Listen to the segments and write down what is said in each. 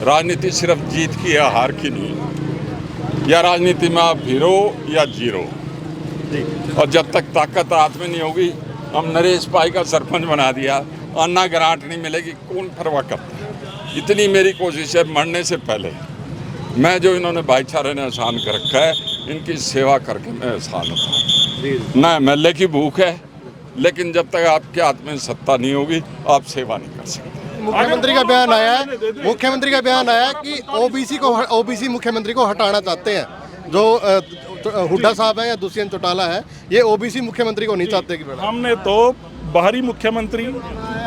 राजनीति सिर्फ जीत की या हार की नहीं, या राजनीति में आप हीरो या जीरो। और जब तक ताकत हाथ में नहीं होगी, हम नरेश पाई का सरपंच बना दिया, अन्ना ग्रांट नहीं मिलेगी, कौन परवाह करता है। इतनी मेरी कोशिश है मरने से पहले मैं जो इन्होंने भाईचारे ने एहसान कर रखा है, इनकी सेवा करके मैं एहसान होता ना। एमएलए की भूख है, लेकिन जब तक आपके हाथ में सत्ता नहीं होगी आप सेवा नहीं कर सकते। मुख्यमंत्री का बयान आया है कि ओबीसी मुख्यमंत्री को हटाना चाहते हैं। जो हुड्डा साहब है या दुष्यंत चौटाला है, ये ओबीसी मुख्यमंत्री को नहीं चाहते कि हमने तो बाहरी मुख्यमंत्री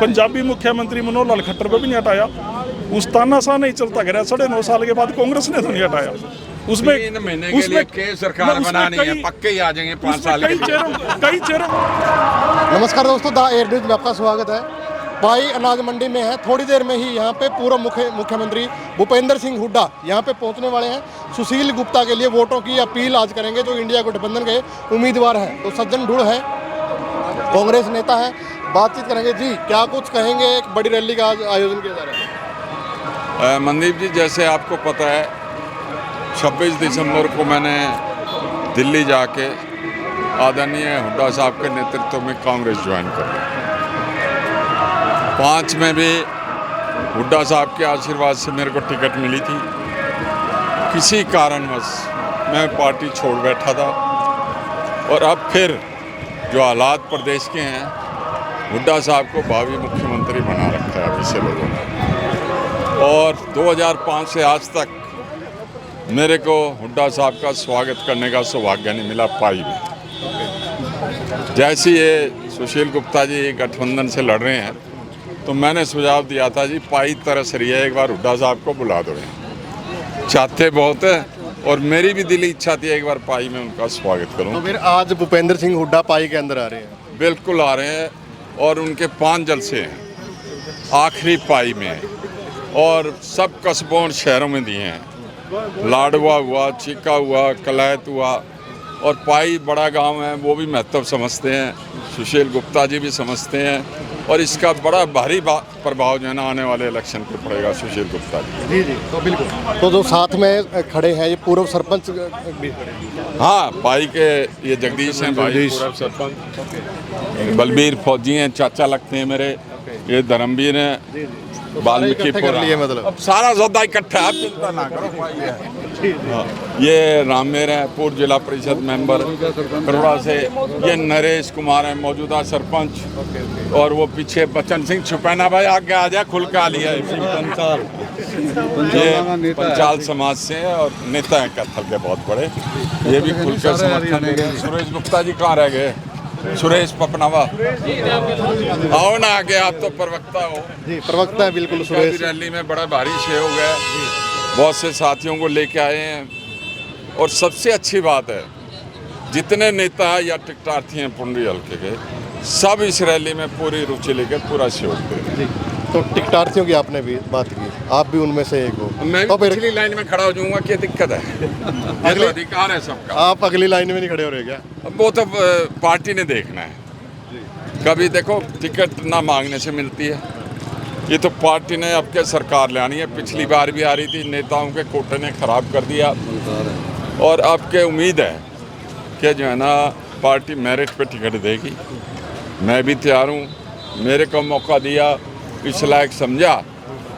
पंजाबी मुख्यमंत्री मनोहर लाल खट्टर को भी नहीं हटाया। उस तानाशाह नहीं चलता गया 9.5 साल के बाद कांग्रेस ने तो नहीं हटाया। उसमें 3 महीने के लिए के सरकार बनानी है, पक्के ही आ जाएंगे 5 साल के कई चेहरों। नमस्कार दोस्तों, द एयर न्यूज में आपका स्वागत है। पाई अनाज मंडी में है, थोड़ी देर में ही यहाँ पे पूर्व मुख्यमंत्री भूपेंद्र सिंह हुड्डा यहाँ पे पहुँचने वाले हैं। सुशील गुप्ता के लिए वोटों की अपील आज करेंगे, जो इंडिया गठबंधन के उम्मीदवार हैं। तो सज्जन ढूढ़ है, कांग्रेस नेता है, बातचीत करेंगे। जी, क्या कुछ कहेंगे? एक बड़ी रैली का आज आयोजन किया जा रहा है। मनदीप जी, जैसे आपको पता है 26 दिसंबर को मैंने दिल्ली जाके आदरणीय हुड्डा साहब के नेतृत्व में कांग्रेस ज्वाइन कर ली। 5 में भी हुड्डा साहब के आशीर्वाद से मेरे को टिकट मिली थी। किसी कारणवश मैं पार्टी छोड़ बैठा था, और अब फिर जो हालात प्रदेश के हैं, हुड्डा साहब को भावी मुख्यमंत्री बना रखा है अभी से लोगों ने। और 2005 से आज तक मेरे को हुड्डा साहब का स्वागत करने का सौभाग्य नहीं मिला पाई में। जैसे ये सुशील गुप्ता जी गठबंधन से लड़ रहे हैं, तो मैंने सुझाव दिया था जी, पाई तरस रही है, एक बार हुड्डा साहब को बुला दो। चाहते बहुत है, और मेरी भी दिली इच्छा थी एक बार पाई में उनका स्वागत करूं। तो फिर आज भूपेंद्र सिंह हुड्डा पाई के अंदर आ रहे हैं? बिल्कुल आ रहे हैं, और उनके 5 जलसे हैं आखिरी पाई में, और सब कस्बों और शहरों में दिए हैं। लाडवा हुआ, चीका हुआ, कलैत हुआ, और पाई बड़ा गांव है, वो भी महत्व समझते हैं, सुशील गुप्ता जी भी समझते हैं, और इसका बड़ा भारी प्रभाव जो है ना आने वाले इलेक्शन पे पड़ेगा सुशील गुप्ता जी। जी, तो बिल्कुल। तो जो साथ में खड़े हैं, ये पूर्व सरपंच भी खड़े हैं। हाँ, पाई के ये जगदीश हैं भाई, पूर्व सरपंच। बलबीर फौजी हैं, चाचा लगते हैं मेरे। ये धर्मवीर हैं, वाल्मीकिपुर। मतलब अब सारा सौदा इकट्ठा है, आप चिंता ना करो। ये रामेर है, पूर्व जिला परिषद मेंबर करोड़ा से। ये नरेश कुमार है, मौजूदा सरपंच। और वो पीछे बच्चन सिंह छुपैना भाई आगे आ जाए, खुल के आ लिया। ये पंचाल समाज से है, और नेता है कत्थल के बहुत बड़े। ये भी खुल कर समर्थन दे। सुरेश गुप्ता जी कहाँ रह गए? सुरेश पपनावा, आओ ना आगे, आप तो प्रवक्ता हो। जी, प्रवक्ता है बिल्कुल। सुरेश रैली में बड़ा भारी सहयोग है, बहुत से साथियों को लेके आए हैं। और सबसे अच्छी बात है, जितने नेता या टिकटार्थी हैं पुंडरी हल्के के, सब इस रैली में पूरी रुचि लेकर पूरा सहयोग दे रहे हैं। तो टिकटार्थियों की आपने भी बात की, आप भी उनमें से एक हो। मैं तो पिछली लाइन में खड़ा हो जाऊंगा, क्या दिक्कत है? ये तो अधिकार है सबका। आप अगली लाइन में नहीं खड़े हो रहे क्या? अब वो तो पार्टी ने देखना है। कभी देखो टिकट ना मांगने से मिलती है, ये तो पार्टी ने अब के सरकार ले आनी है। पिछली बार भी आ रही थी, नेताओं के कोटे ने खराब कर दिया, और अब के उम्मीद है कि जो है ना पार्टी मेरिट पे टिकट देगी। मैं भी तैयार हूँ, मेरे को मौका दिया, इस लायक समझा,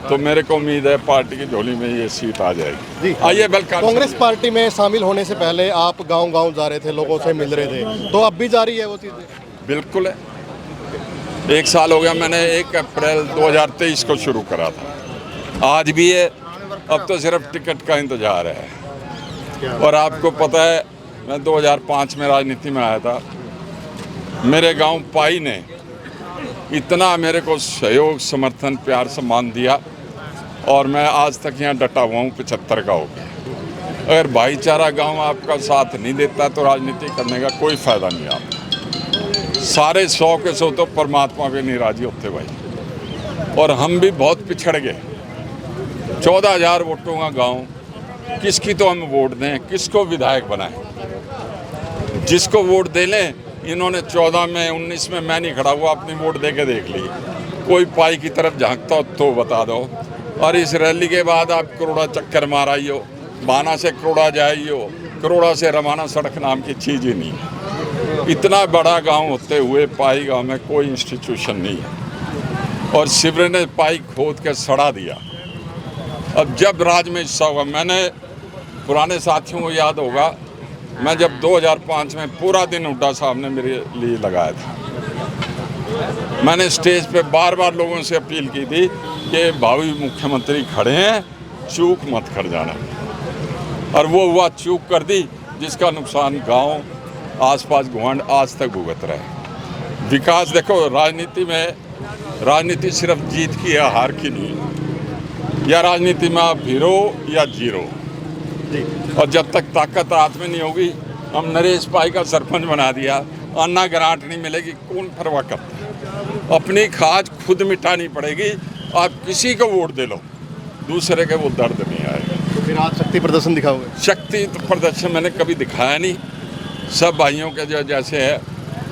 तो मेरे को उम्मीद है पार्टी की झोली में ये सीट आ जाएगी। आइए बल्कि कांग्रेस पार्टी में शामिल होने से पहले आप गांव-गांव जा रहे थे, लोगों से मिल रहे थे, तो अब भी जारी है वो चीज़ें? बिल्कुल है। 1 साल हो गया, मैंने 1 अप्रैल 2023 को शुरू करा था, आज भी है। अब तो सिर्फ टिकट का इंतजार है। और आपको पता है, मैं 2005 में राजनीति में आया था। मेरे गांव पाई ने इतना मेरे को सहयोग, समर्थन, प्यार, सम्मान दिया, और मैं आज तक यहाँ डटा हुआ हूँ 75 का हो गया। अगर भाईचारा गांव आपका साथ नहीं देता तो राजनीति करने का कोई फ़ायदा नहीं। आप सारे 100 के 100 तो परमात्मा पे नहीं राजी होते भाई। और हम भी बहुत पिछड़ गए। 14,000 वोटों का गांव, किसकी तो हम वोट दें, किसको विधायक बनाएं? जिसको वोट दे लें। इन्होंने 14 में 19 में मैं नहीं खड़ा हुआ, अपनी वोट दे के देख ली। कोई पाई की तरफ झांकता हो तो बता दो। और इस रैली के बाद आप करोड़ा चक्कर मार आई हो, बाना से करोड़ा जाई हो, करोड़ा से रवाना सड़क नाम की चीज़ ही नहीं है। इतना बड़ा गांव होते हुए पाई गांव में कोई इंस्टीट्यूशन नहीं है और शिविर ने पाई खोद के सड़ा दिया। अब जब राज में हिस्सा हुआ, मैंने पुराने साथियों को याद होगा, मैं जब 2005 में पूरा दिन हुड्डा साहब ने मेरे लिए लगाया था, मैंने स्टेज पे बार बार लोगों से अपील की थी कि भावी मुख्यमंत्री खड़े हैं, चूक मत कर जाना। और वो हुआ, चूक कर दी, जिसका नुकसान गांव आसपास घुमांड आज तक भुगत रहे। विकास देखो, राजनीति में, राजनीति सिर्फ जीत की या हार की नहीं है, या राजनीति में आप हीरो या जीरो। और जब तक ताकत हाथ में नहीं होगी, हम नरेश पाई का सरपंच बना दिया, अन्ना ग्रांट नहीं मिलेगी, कौन परवाह करता है? अपनी खाज खुद मिटानी पड़ेगी। आप किसी को वोट दे लो, दूसरे के वो दर्द नहीं आएगा। तो फिर आज शक्ति प्रदर्शन दिखाओगे? शक्ति तो प्रदर्शन मैंने कभी दिखाया नहीं, सब भाइयों के जो जैसे है,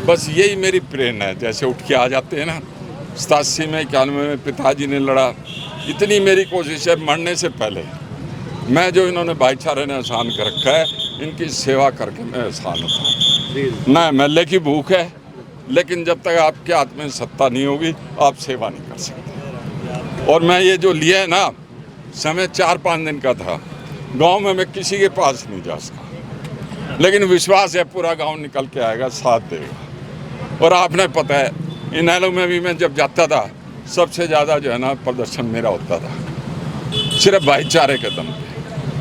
बस यही मेरी प्रेरणा है। जैसे उठ के आ जाते हैं ना, 87 में 91 में पिताजी ने लड़ा, इतनी मेरी कोशिश है मरने से पहले मैं जो इन्होंने भाईचारे ने आसान कर रखा है, इनकी सेवा करके मैं आसान होता। ना MLA की भूख है, लेकिन जब तक आपके हाथ में सत्ता नहीं होगी, आप सेवा नहीं कर सकते। और मैं ये जो लिया है ना, समय 4-5 दिन का था, गांव में मैं किसी के पास नहीं जा सका, लेकिन विश्वास है पूरा गांव निकल के आएगा, साथ देगा। और आपने पता है, इनेलो में भी मैं जब जाता था, सबसे ज़्यादा जो है ना प्रदर्शन मेरा होता था, सिर्फ भाईचारे के दम पे।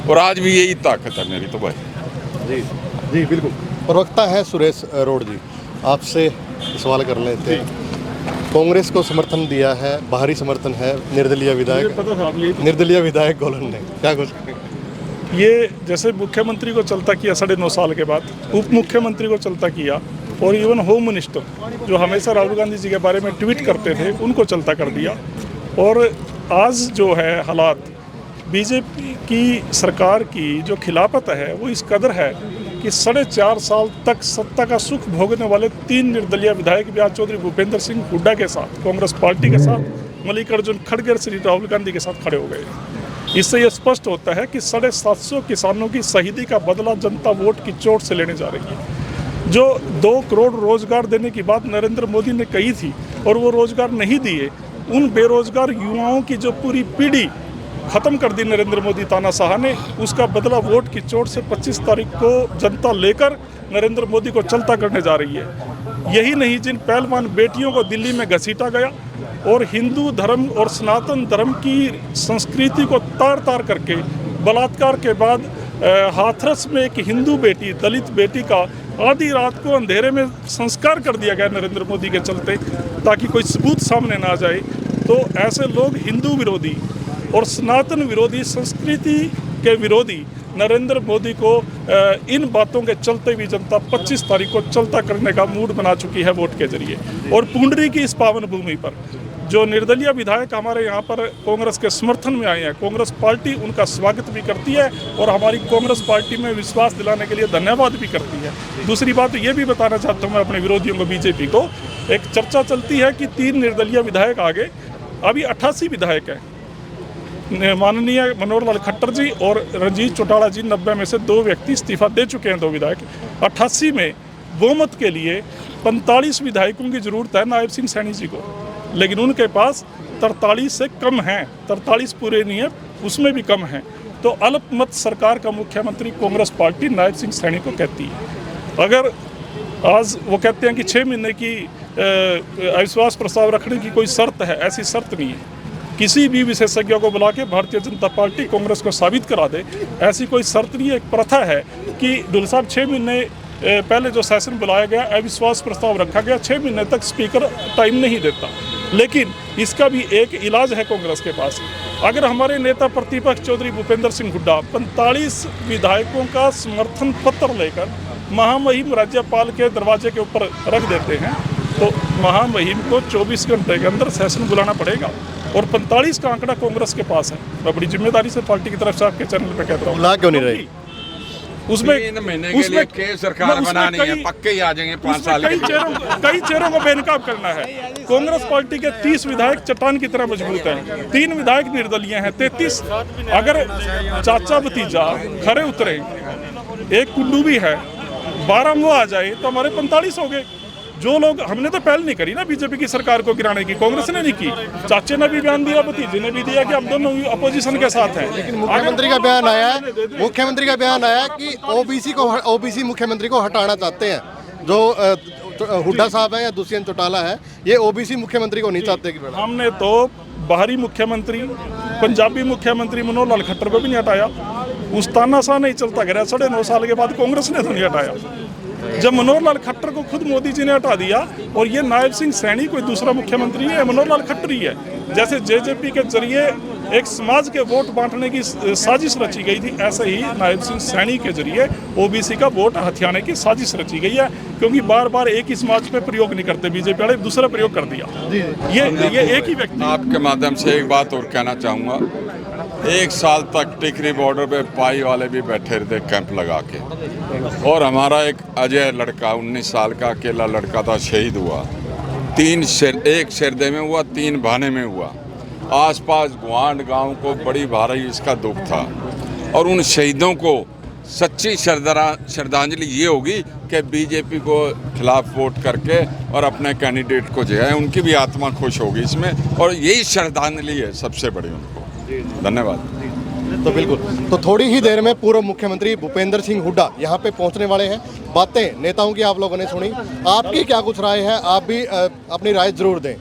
और आज भी यही ताकत है मेरी तो भाई। जी जी बिल्कुल। प्रवक्ता है सुरेश रोड जी, आपसे सवाल कर लेते हैं। कांग्रेस को समर्थन दिया है, बाहरी समर्थन है निर्दलीय विधायक गोलन ने, क्या कुछ? ये जैसे मुख्यमंत्री को चलता किया 9.5 साल के बाद, उप मुख्यमंत्री को चलता किया, और इवन होम मिनिस्टर जो हमेशा राहुल गांधी जी के बारे में ट्वीट करते थे, उनको चलता कर दिया। और आज जो है हालात, बीजेपी की सरकार की जो खिलाफत है वो इस कदर है कि 4.5 साल तक सत्ता का सुख भोगने वाले 3 निर्दलीय विधायक भी आज चौधरी भूपेंद्र सिंह हुड्डा के साथ, कांग्रेस पार्टी के साथ, मल्लिकार्जुन खड़गे श्री राहुल गांधी के साथ खड़े हो गए। इससे यह स्पष्ट होता है कि 750 किसानों की शहीदी का बदला जनता वोट की चोट से लेने जा रही है। जो 2 करोड़ रोजगार देने की बात नरेंद्र मोदी ने कही थी और वो रोजगार नहीं दिए, उन बेरोजगार युवाओं की जो पूरी पीढ़ी खत्म कर दी नरेंद्र मोदी तानाशाह ने, उसका बदला वोट की चोट से 25 तारीख को जनता लेकर नरेंद्र मोदी को चलता करने जा रही है। यही नहीं, जिन पहलवान बेटियों को दिल्ली में घसीटा गया और हिंदू धर्म और सनातन धर्म की संस्कृति को तार तार करके बलात्कार के बाद हाथरस में एक हिंदू बेटी, दलित बेटी का आधी रात को अंधेरे में संस्कार कर दिया गया नरेंद्र मोदी के चलते, ताकि कोई सबूत सामने ना जाए। तो ऐसे लोग हिंदू विरोधी और सनातन विरोधी, संस्कृति के विरोधी नरेंद्र मोदी को इन बातों के चलते भी जनता 25 तारीख को चलता करने का मूड बना चुकी है वोट के जरिए। और पुंडरी की इस पावन भूमि पर जो निर्दलीय विधायक हमारे यहाँ पर कांग्रेस के समर्थन में आए हैं, कांग्रेस पार्टी उनका स्वागत भी करती है और हमारी कांग्रेस पार्टी में विश्वास दिलाने के लिए धन्यवाद भी करती है। दूसरी बात ये भी बताना चाहता हूँ मैं अपने विरोधियों को, बीजेपी को, एक चर्चा चलती है कि 3 निर्दलीय विधायक आगे, अभी 88 विधायक हैं। माननीय मनोहर लाल खट्टर जी और रंजीत चौटाला जी, 90 में से 2 व्यक्ति इस्तीफा दे चुके हैं, 2 विधायक। 88 में बहुमत के लिए 45 विधायकों की जरूरत है नायब सिंह सैनी जी को, लेकिन उनके पास 43 से कम हैं, 43 पूरे नहीं है, उसमें भी कम हैं। तो अल्पमत सरकार का मुख्यमंत्री कांग्रेस पार्टी नायब सिंह सैनी को कहती है। अगर आज वो कहते हैं कि 6 महीने की अविश्वास प्रस्ताव रखने की कोई शर्त है, ऐसी शर्त नहीं है। किसी भी विशेषज्ञों को बुला के भारतीय जनता पार्टी कांग्रेस को साबित करा दे, ऐसी कोई शर्त नहीं है। एक प्रथा है कि ढुल साहब 6 महीने पहले जो सेशन बुलाया गया, अविश्वास प्रस्ताव रखा गया, 6 महीने तक स्पीकर टाइम नहीं देता, लेकिन इसका भी एक इलाज है कांग्रेस के पास। अगर हमारे नेता प्रतिपक्ष चौधरी भूपेंद्र सिंह हुड्डा 45 विधायकों का समर्थन पत्र लेकर महामहिम राज्यपाल के दरवाजे के ऊपर रख देते हैं, तो महामहिम को 24 घंटे के अंदर सेशन बुलाना पड़ेगा। और 45 का आंकड़ा कांग्रेस के पास है। मैं बड़ी जिम्मेदारी से पार्टी की तरफ से आपके चैनल पे कहता हूँ, बुला क्यों नहीं रही? उसमें 3 महीने के लिए के सरकार बनानी है, पक्के ही आ जाएंगे 5 साल के लिए। कई चेहरों को बेनकाब करना है। कांग्रेस पार्टी के 30 विधायक चट्टान की तरह मजबूत हैं, 3 विधायक निर्दलीय हैं, 33 अगर चाचा भतीजा खरे उतरे, एक कुंडू भी है, 12 वो आ जाए तो हमारे 45 हो गए। जो लोग, हमने तो पहल नहीं करी ना बीजेपी की सरकार को गिराने की, कांग्रेस ने नहीं की। चाचे ने भी बयान दिया, भतीजे ने भी दिया कि हम दोनों अपोजिशन के साथ हैं। लेकिन मुख्यमंत्री का बयान आया है, मुख्यमंत्री का बयान आया कि ओबीसी मुख्यमंत्री को हटाना चाहते हैं। जो हुड्डा साहब है या दुष्यंत चौटाला है, ये ओबीसी मुख्यमंत्री को नहीं चाहते। हमने तो बाहरी मुख्यमंत्री, पंजाबी मुख्यमंत्री मनोहर लाल खट्टर को भी नहीं हटाया। उस तानाशाह नहीं चलता गया 9.5 साल के बाद, कांग्रेस ने तो नहीं हटाया। जब मनोहर लाल खट्टर को खुद मोदी जी ने हटा दिया, और ये नायब सिंह सैनी कोई दूसरा मुख्यमंत्री है, मनोहर लाल खट्टर ही है। जैसे जेजेपी के जरिए एक समाज के वोट बांटने की साजिश रची गई थी, ऐसे ही नायब सिंह सैनी के जरिए ओबीसी का वोट हथियाने की साजिश रची गई है। क्योंकि बार बार एक ही समाज पे प्रयोग नहीं करते बीजेपी वाले, दूसरा प्रयोग कर दिया। ये एक ही व्यक्ति। आपके माध्यम से एक बात और कहना चाहूँगा, 1 साल तक टिकरी बॉर्डर पे पाई वाले भी बैठे रहते कैंप लगा के, और हमारा एक अजय लड़का 19 साल का अकेला लड़का था, शहीद हुआ। 1 शेरदे में हुआ, 3 भाने में हुआ। आसपास गुआंड गांव को बड़ी भारी इसका दुख था, और उन शहीदों को सच्ची श्रद्धांजलि ये होगी कि बीजेपी को खिलाफ वोट करके और अपने कैंडिडेट को जो है उनकी भी आत्मा खुश होगी इसमें, और यही श्रद्धांजलि है सबसे बड़ी उनको। धन्यवाद। तो बिल्कुल, तो थोड़ी ही देर में पूर्व मुख्यमंत्री भूपेंद्र सिंह हुड्डा यहाँ पे पहुँचने वाले हैं। बातें नेताओं की आप लोगों ने सुनी, आपकी क्या कुछ राय है, आप भी अपनी राय जरूर दें।